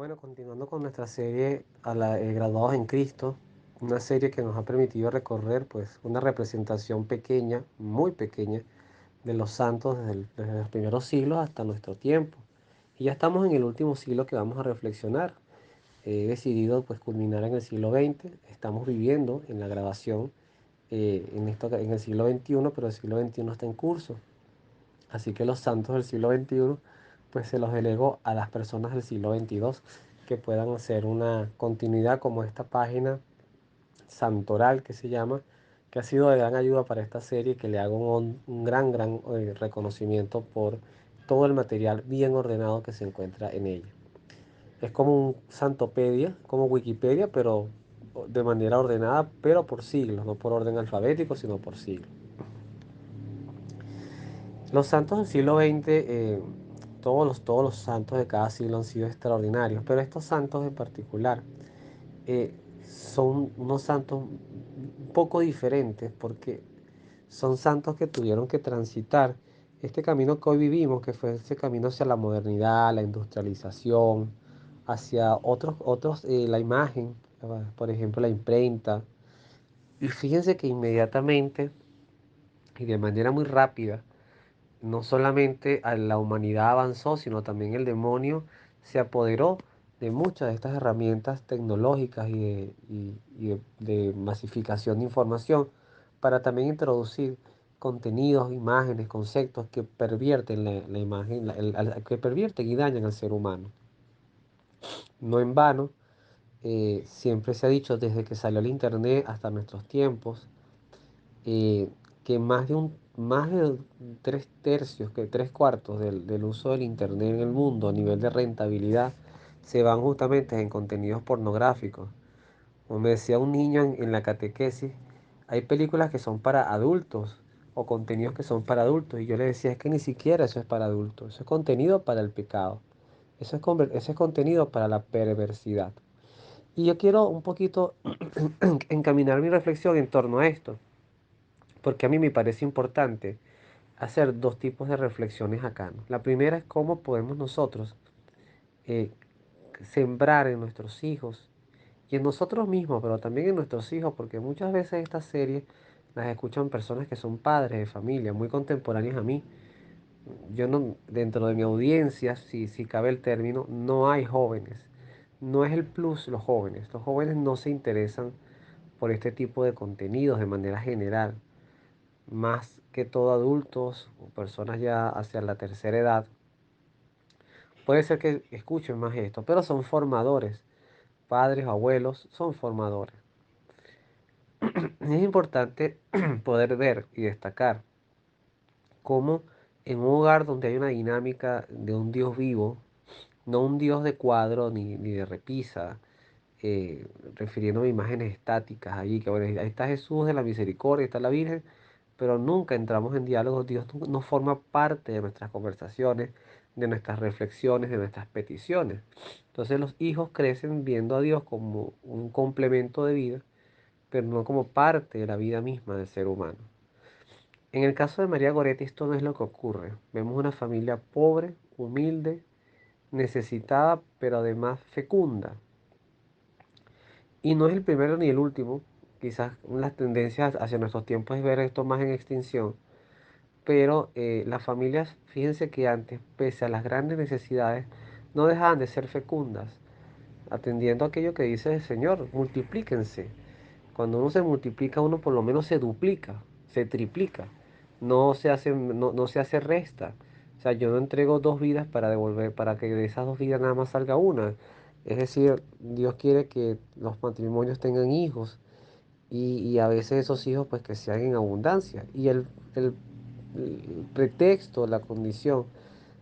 Bueno, continuando con nuestra serie Graduados en Cristo, una serie que nos ha permitido recorrer pues una representación pequeña, muy pequeña, de los santos desde los primeros siglos hasta nuestro tiempo. Y ya estamos en el último siglo que vamos a reflexionar. He decidido pues culminar en el siglo XX. Estamos viviendo en la grabación en el siglo XXI, pero el siglo XXI está en curso. Así que los santos del siglo XXI, pues se los delego a las personas del siglo XXII que puedan hacer una continuidad como esta página santoral que se llama, que ha sido de gran ayuda para esta serie, que le hago un gran reconocimiento por todo el material bien ordenado que se encuentra en ella. Es como un santopedia, como Wikipedia, pero de manera ordenada, pero por siglos, no por orden alfabético, sino por siglos. Los santos del siglo XX, todos los santos de cada siglo han sido extraordinarios, pero estos santos en particular son unos santos un poco diferentes porque son santos que tuvieron que transitar este camino que hoy vivimos, que fue ese camino hacia la modernidad, la industrialización, hacia la imagen, por ejemplo, la imprenta. Y fíjense que inmediatamente y de manera muy rápida, no solamente a la humanidad avanzó, sino también el demonio se apoderó de muchas de estas herramientas tecnológicas y de masificación de información para también introducir contenidos, imágenes, conceptos que pervierten la imagen, que pervierten y dañan al ser humano. No en vano, siempre se ha dicho desde que salió el Internet hasta nuestros tiempos, eh, que más de tres tercios, que tres cuartos del uso del Internet en el mundo a nivel de rentabilidad se van justamente en contenidos pornográficos. Como me decía un niño en la catequesis, hay películas que son para adultos o contenidos que son para adultos. Y yo le decía, es que ni siquiera eso es para adultos, eso es contenido para el pecado, eso es contenido para la perversidad. Y yo quiero un poquito encaminar mi reflexión en torno a esto, porque a mí me parece importante hacer dos tipos de reflexiones acá, ¿no? La primera es cómo podemos nosotros eh, sembrar en nuestros hijos y en nosotros mismos, pero también en nuestros hijos, porque muchas veces estas series las escuchan personas que son padres de familia, muy contemporáneas a mí. Yo no, dentro de mi audiencia, si cabe el término, no hay jóvenes. No es el plus los jóvenes. Los jóvenes no se interesan por este tipo de contenidos de manera general. Más que todo adultos o personas ya hacia la tercera edad. Puede ser que escuchen más esto, pero son formadores. Padres o abuelos son formadores. Es importante poder ver y destacar cómo en un hogar donde hay una dinámica de un Dios vivo, no un Dios de cuadro ni de repisa, refiriéndome a imágenes estáticas allí, que bueno, ahí está Jesús de la misericordia, está la Virgen, pero nunca entramos en diálogo, Dios no forma parte de nuestras conversaciones, de nuestras reflexiones, de nuestras peticiones. Entonces los hijos crecen viendo a Dios como un complemento de vida, pero no como parte de la vida misma del ser humano. En el caso de María Goretti esto no es lo que ocurre. Vemos una familia pobre, humilde, necesitada, pero además fecunda. Y no es el primero ni el último. Quizás las tendencias hacia nuestros tiempos es ver esto más en extinción. Pero las familias, fíjense que antes, pese a las grandes necesidades, no dejaban de ser fecundas, atendiendo a aquello que dice el Señor, multiplíquense. Cuando uno se multiplica, uno por lo menos se duplica, se triplica, no se hace resta. O sea, yo no entrego dos vidas para devolver, para que de esas dos vidas nada más salga una. Es decir, Dios quiere que los matrimonios tengan hijos y a veces esos hijos pues que sean en abundancia. Y el pretexto, la condición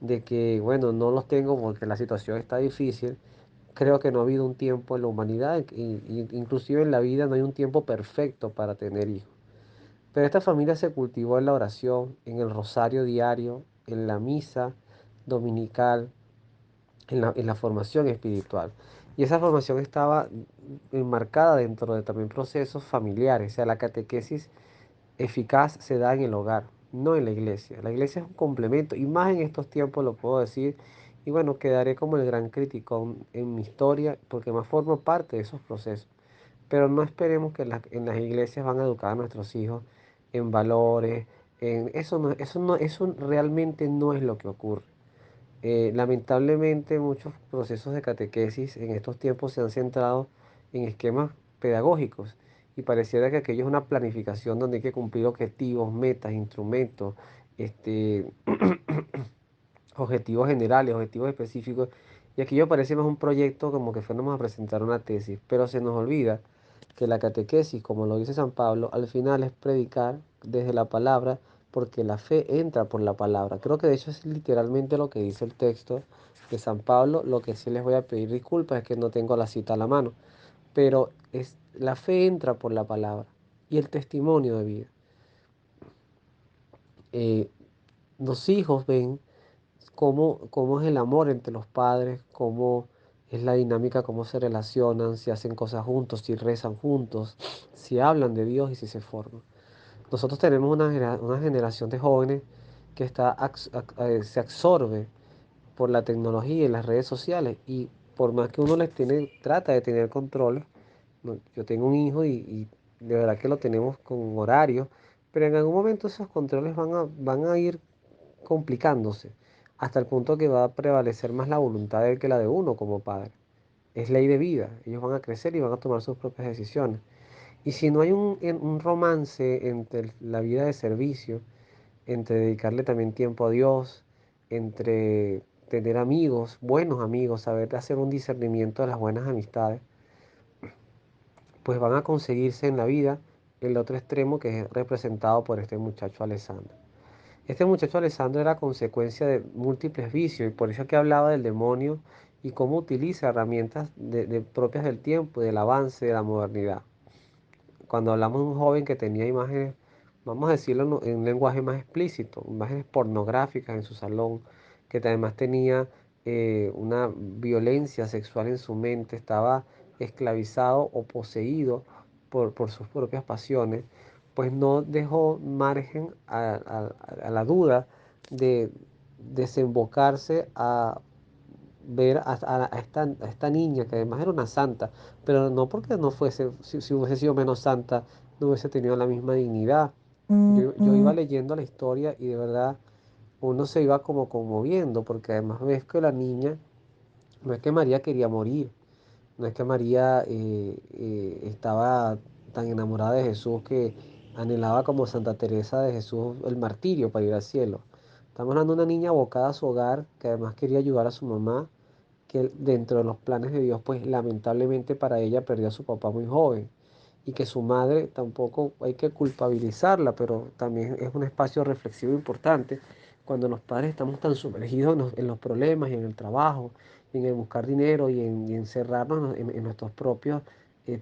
de que, bueno, no los tengo porque la situación está difícil, creo que no ha habido un tiempo en la humanidad, inclusive en la vida no hay un tiempo perfecto para tener hijos. Pero esta familia se cultivó en la oración, en el rosario diario, en la misa dominical, en la formación espiritual. Y esa formación estaba enmarcada dentro de también procesos familiares. O sea, la catequesis eficaz se da en el hogar, no en la iglesia. La iglesia es un complemento, y más en estos tiempos lo puedo decir, Y bueno, quedaré como el gran criticón en mi historia porque más formo parte de esos procesos. Pero no esperemos que en las iglesias van a educar a nuestros hijos en valores, en eso realmente no es lo que ocurre. Lamentablemente muchos procesos de catequesis en estos tiempos se han centrado en esquemas pedagógicos y pareciera que aquello es una planificación donde hay que cumplir objetivos, metas, instrumentos, este, objetivos generales, objetivos específicos. Y aquello parece más un proyecto como que fuéramos a presentar una tesis, pero se nos olvida que la catequesis, como lo dice San Pablo, al final es predicar desde la palabra, porque la fe entra por la palabra. Creo que de hecho es literalmente lo que dice el texto de San Pablo. Lo que sí les voy a pedir disculpas es que no tengo la cita a la mano, pero es la fe entra por la palabra y el testimonio de vida. Eh, los hijos ven cómo es el amor entre los padres, cómo es la dinámica, cómo se relacionan, si hacen cosas juntos, si rezan juntos, si hablan de Dios y si se forman. Nosotros tenemos una generación de jóvenes que se absorbe por la tecnología y las redes sociales y por más que uno trata de tener control, yo tengo un hijo y de verdad que lo tenemos con horarios, pero en algún momento esos controles van a ir complicándose hasta el punto que va a prevalecer más la voluntad de él que la de uno como padre. Es ley de vida, ellos van a crecer y van a tomar sus propias decisiones. Y si no hay un romance entre la vida de servicio, entre dedicarle también tiempo a Dios, entre tener amigos, buenos amigos, saber hacer un discernimiento de las buenas amistades, pues van a conseguirse en la vida el otro extremo que es representado por este muchacho Alessandro. Este muchacho Alessandro era consecuencia de múltiples vicios y por eso que hablaba del demonio y cómo utiliza herramientas propias del tiempo, del avance, de la modernidad. Cuando hablamos de un joven que tenía imágenes, vamos a decirlo en un lenguaje más explícito, imágenes pornográficas en su salón, que además tenía una violencia sexual en su mente, estaba esclavizado o poseído por sus propias pasiones, pues no dejó margen a la duda de desembocarse a ver a esta niña, que además era una santa, pero no porque no fuese, si hubiese sido menos santa, no hubiese tenido la misma dignidad. Yo iba leyendo la historia y de verdad uno se iba como conmoviendo, porque además ves que la niña, no es que María quería morir, no es que María estaba tan enamorada de Jesús que anhelaba como Santa Teresa de Jesús el martirio para ir al cielo. Estamos hablando de una niña abocada a su hogar, que además quería ayudar a su mamá, que dentro de los planes de Dios, pues lamentablemente para ella perdió a su papá muy joven y que su madre tampoco hay que culpabilizarla, pero también es un espacio reflexivo importante cuando los padres estamos tan sumergidos en los problemas y en el trabajo, y en el buscar dinero y en cerrarnos en nuestros propios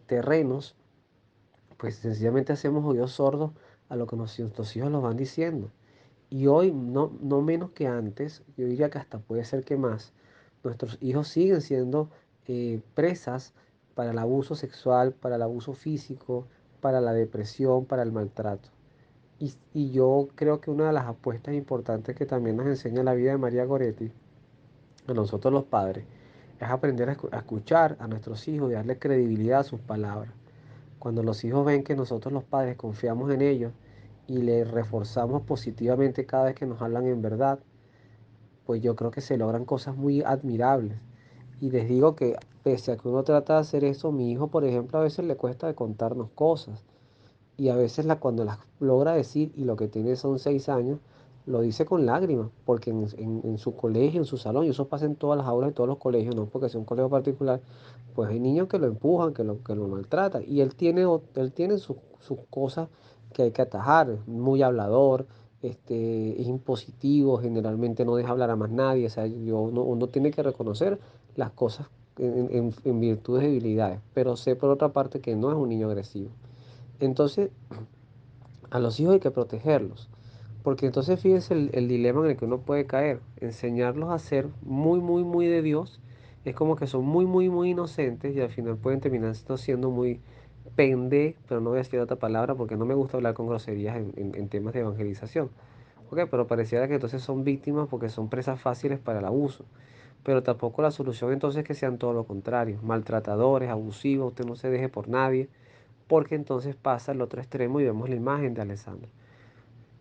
terrenos, pues sencillamente hacemos oídos sordos a lo que nuestros hijos nos van diciendo. Y hoy, no menos que antes, yo diría que hasta puede ser que más, nuestros hijos siguen siendo presas para el abuso sexual, para el abuso físico, para la depresión, para el maltrato. Y yo creo que una de las apuestas importantes que también nos enseña la vida de María Goretti, a nosotros los padres, es aprender a escuchar a nuestros hijos y darle credibilidad a sus palabras. Cuando los hijos ven que nosotros los padres confiamos en ellos y les reforzamos positivamente cada vez que nos hablan en verdad, pues yo creo que se logran cosas muy admirables. Y les digo que pese a que uno trata de hacer eso, mi hijo, por ejemplo, a veces le cuesta de contarnos cosas. Y a veces cuando las logra decir y lo que tiene son 6 años, lo dice con lágrimas, porque en su colegio, en su salón, y eso pasa en todas las aulas de todos los colegios, no porque sea un colegio particular, pues hay niños que lo empujan, que lo maltratan. Y él tiene sus cosas que hay que atajar. Es muy hablador, es impositivo, generalmente no deja hablar a más nadie. O sea, uno tiene que reconocer las cosas en virtudes y debilidades. Pero sé por otra parte que no es un niño agresivo. Entonces, a los hijos hay que protegerlos. Porque entonces fíjense el dilema en el que uno puede caer. Enseñarlos a ser muy, muy, muy de Dios. Es como que son muy, muy, muy inocentes y al final pueden terminar siendo muy pero no voy a decir otra palabra porque no me gusta hablar con groserías en temas de evangelización. Ok, pero pareciera que entonces son víctimas porque son presas fáciles para el abuso. pero tampoco la solución entonces es que sean todo lo contrario, maltratadores, abusivos, usted no se deje por nadie, porque entonces pasa al otro extremo y vemos la imagen de Alessandro.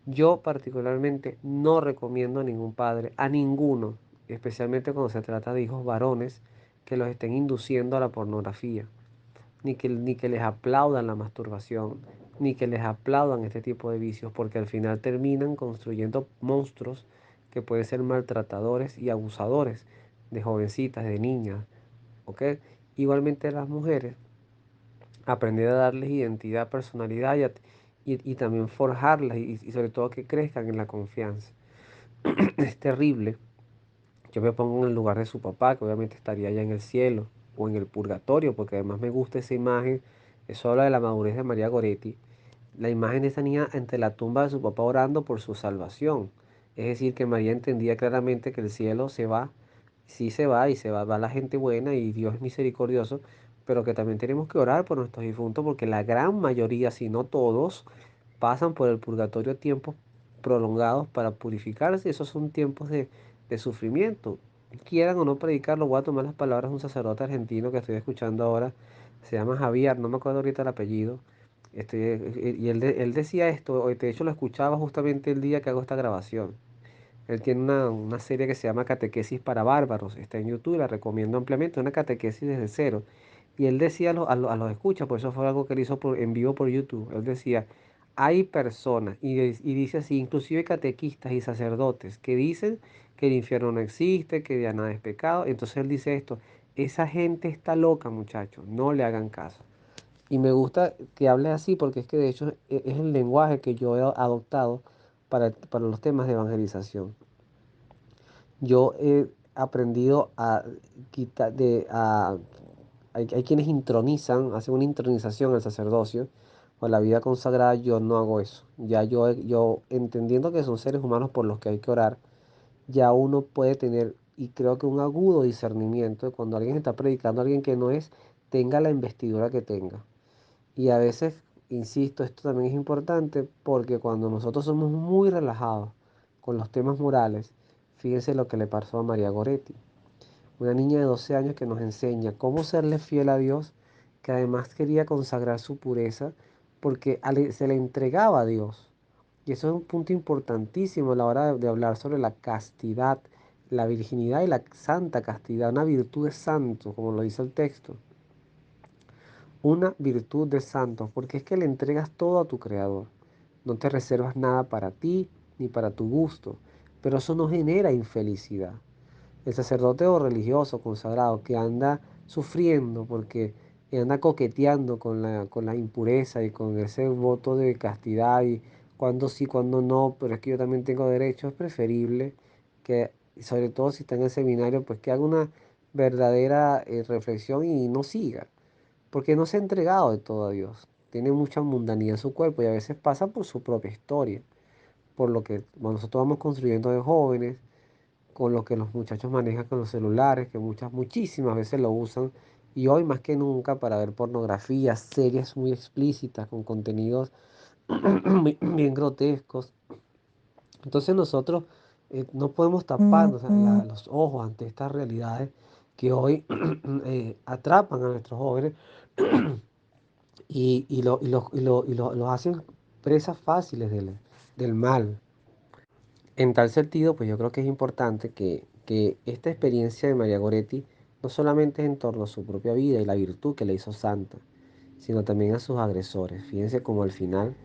Yo particularmente no recomiendo a ningún padre, a ninguno, especialmente cuando se trata de hijos varones, que los estén induciendo a la pornografía, ni que les aplaudan la masturbación, ni que les aplaudan este tipo de vicios, porque al final terminan construyendo monstruos que pueden ser maltratadores y abusadores de jovencitas, de niñas, ¿ok? Igualmente las mujeres, aprender a darles identidad, personalidad y también forjarlas y sobre todo que crezcan en la confianza. Es terrible. Yo me pongo en el lugar de su papá, que obviamente estaría allá en el cielo o en el purgatorio, porque además me gusta esa imagen. Eso habla de la madurez de María Goretti. La imagen de esa niña ante la tumba de su papá orando por su salvación. Es decir, que María entendía claramente que el cielo se va, sí se va y se va la gente buena y Dios es misericordioso, pero que también tenemos que orar por nuestros difuntos porque la gran mayoría, si no todos, pasan por el purgatorio tiempos prolongados para purificarse. Esos son tiempos de sufrimiento. Quieran o no predicarlo, voy a tomar las palabras de un sacerdote argentino que estoy escuchando ahora. Se llama Javier, no me acuerdo ahorita el apellido. Y él decía esto, de hecho lo escuchaba justamente el día que hago esta grabación. Él tiene una serie que se llama Catequesis para Bárbaros, está en YouTube, la recomiendo ampliamente, una catequesis desde cero. Y él decía a los escuchas, por eso fue algo que él hizo en vivo por YouTube. Él decía, hay personas, y dice así, inclusive catequistas y sacerdotes, que dicen que el infierno no existe, que ya nada es pecado. Entonces él dice esto, esa gente está loca, muchachos, no le hagan caso. Y me gusta que hable así porque es que de hecho es el lenguaje que yo he adoptado para los temas de evangelización. Yo he aprendido a quitar hay quienes intronizan, hacen una intronización al sacerdocio o a la vida consagrada. Yo no hago eso. Ya yo entendiendo que son seres humanos por los que hay que orar, ya uno puede tener, y creo que un agudo discernimiento de cuando alguien está predicando a alguien que no es, tenga la investidura que tenga. Y a veces, insisto, esto también es importante porque cuando nosotros somos muy relajados con los temas morales, fíjense lo que le pasó a María Goretti, una niña de 12 años que nos enseña cómo serle fiel a Dios, que además quería consagrar su pureza porque se le entregaba a Dios. Y eso es un punto importantísimo a la hora de hablar sobre la castidad, la virginidad y la santa castidad, una virtud de santo, como lo dice el texto. Una virtud de santos, porque es que le entregas todo a tu creador. No te reservas nada para ti ni para tu gusto, pero eso no genera infelicidad. El sacerdote o religioso consagrado que anda sufriendo porque anda coqueteando con la impureza y con ese voto de castidad y cuando sí, cuando no, pero es que yo también tengo derecho, es preferible que, sobre todo si está en el seminario, pues que haga una verdadera reflexión y no siga porque no se ha entregado de todo a Dios. Tiene mucha mundanía en su cuerpo y a veces pasa por su propia historia, por lo que nosotros vamos construyendo de jóvenes, con lo que los muchachos manejan con los celulares, que muchísimas veces lo usan, y hoy más que nunca para ver pornografía, series muy explícitas, con contenidos bien grotescos. Entonces nosotros no podemos taparnos los ojos ante estas realidades que hoy atrapan a nuestros jóvenes los hacen presas fáciles del mal. En tal sentido, pues yo creo que es importante que esta experiencia de María Goretti no solamente es en torno a su propia vida y la virtud que le hizo santa, sino también a sus agresores. Fíjense como al final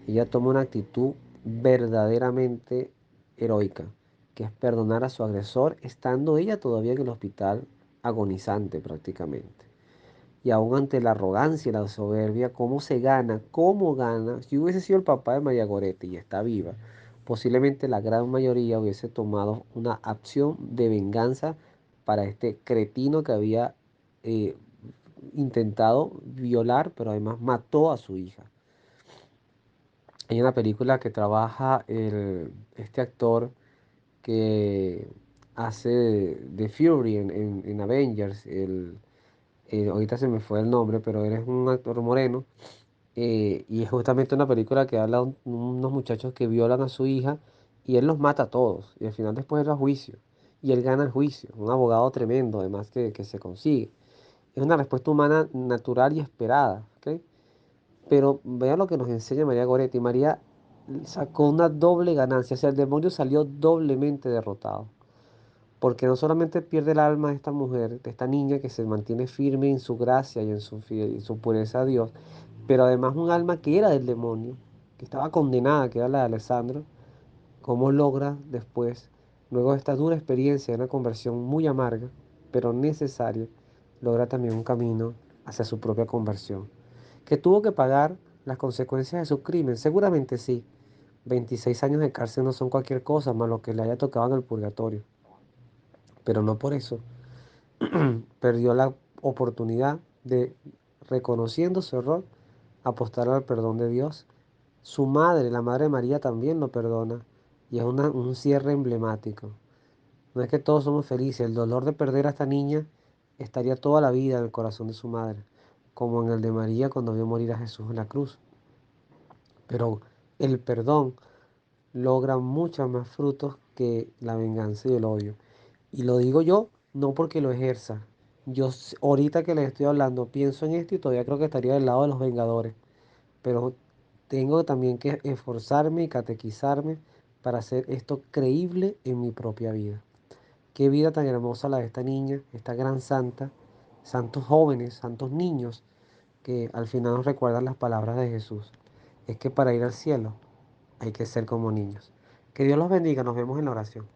ella toma una actitud verdaderamente heroica, que es perdonar a su agresor estando ella todavía en el hospital agonizante prácticamente. Y aún ante la arrogancia y la soberbia, ¿cómo se gana? ¿Cómo gana? Si hubiese sido el papá de María Goretti y está viva, posiblemente la gran mayoría hubiese tomado una acción de venganza para este cretino que había eh, intentado violar, pero además mató a su hija. Hay una película que trabaja este actor que hace de Fury en Avengers. Ahorita se me fue el nombre, pero él es un actor moreno. Y es justamente una película que habla de unos muchachos que violan a su hija y él los mata a todos. Y al final después era juicio. y él gana el juicio. Un abogado tremendo, además, que se consigue. Es una respuesta humana natural y esperada, ¿ok? Pero vea lo que nos enseña María Goretti. María sacó una doble ganancia, o sea, el demonio salió doblemente derrotado. Porque no solamente pierde el alma de esta mujer, de esta niña que se mantiene firme en su gracia y en su pureza a Dios, pero además un alma que era del demonio, que estaba condenada, que era la de Alessandro, cómo logra después, luego de esta dura experiencia, de una conversión muy amarga, pero necesaria, logra también un camino hacia su propia conversión. Que tuvo que pagar las consecuencias de su crimen, seguramente sí. 26 años de cárcel no son cualquier cosa, más lo que le haya tocado en el purgatorio. Pero no por eso perdió la oportunidad de, reconociendo su error, apostar al perdón de Dios. Su madre, la Madre María, también lo perdona y es un cierre emblemático. No es que todos somos felices, el dolor de perder a esta niña estaría toda la vida en el corazón de su madre, como en el de María cuando vio morir a Jesús en la cruz. Pero el perdón logra muchos más frutos que la venganza y el odio. Y lo digo yo, no porque lo ejerza. Ahorita que les estoy hablando, pienso en esto y todavía creo que estaría del lado de los vengadores. Pero tengo también que esforzarme y catequizarme para hacer esto creíble en mi propia vida. Qué vida tan hermosa la de esta niña, esta gran santa, santos jóvenes, santos niños, que al final nos recuerdan las palabras de Jesús. Es que para ir al cielo hay que ser como niños. Que Dios los bendiga, nos vemos en la oración.